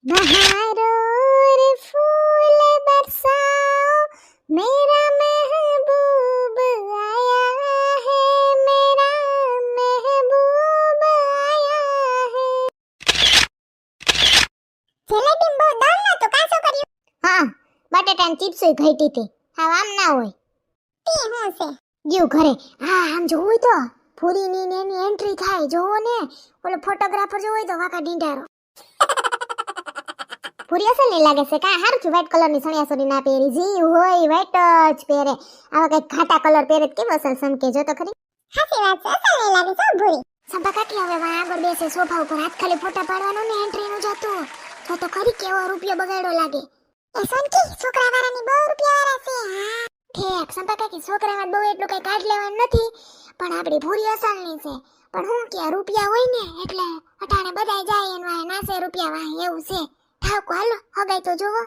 बहारों रे फूल बरसाओ मेरा महबूब आया है मेरा महबूब आया है જલેબી બહુ દામ ના તો કાસો કર્યું હા બટાટાની ચિપ્સ ઘટી હતી હા આમ ના હોય તે હું છે ગયું ઘરે હા આમ જોવું તો પૂરીની ને એની એન્ટ્રી થાય જોવો ને ઓલો ફોટોગ્રાફર જોવો તો વાકા ડીંડારો પૂરી અસલ નહીં લાગે છે કા હારું છું વ્હાઈટ કલરની સણિયા સોરી ના પહેરી જી હોય વ્હાઈટ જ પહેરે આવા કઈ ઘાટા કલર પહેરે કેવો અસલ સનકે જો તો ખરી હાચી વાત છે અસલ નહીં લાગે તો ભૂરી સંપા કાકી હવે વાં આગળ બેસે સોફા ઉપર હાથ ખાલી ફોટા પાડવાનો ને એન્ટ્રી નું જતું જો તો ખરી કેવો રૂપિયો બગાડ્યો લાગે એ સોનકી છોકરા વાળાની બહુ રૂપિયા વાળા છે હા ઠેક સંપા કાકી છોકરામાં બહુ એટલું કઈ કાઢ લેવાનું નથી પણ આપણી ભૂરી અસલની છે પણ હું કે રૂપિયા હોય ને એટલે અટાણે બધાય જાય એનો નાસે રૂપિયા વાહ એવું છે ઠાકો હાલો હગાઈ તો જોવો